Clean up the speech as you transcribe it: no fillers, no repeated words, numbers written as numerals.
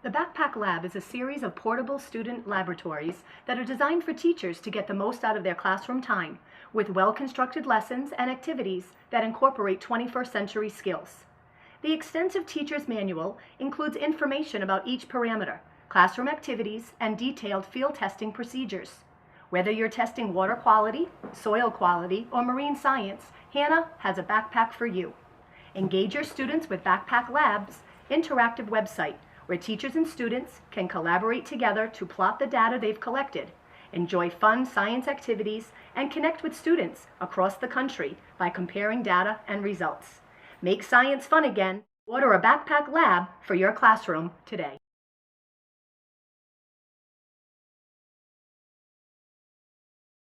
The Backpack Lab is a series of portable student laboratories that are designed for teachers to get the most out of their classroom time, with well-constructed lessons and activities that incorporate 21st century skills. The extensive teacher's manual includes information about each parameter, classroom activities, and detailed field testing procedures. Whether you're testing water quality, soil quality, or marine science, Hannah has a backpack for you. Engage your students with Backpack Lab's interactive website, where teachers and students can collaborate together to plot the data they've collected, enjoy fun science activities, and connect with students across the country by comparing data and results. Make science fun again. Order a Backpack Lab for your classroom today.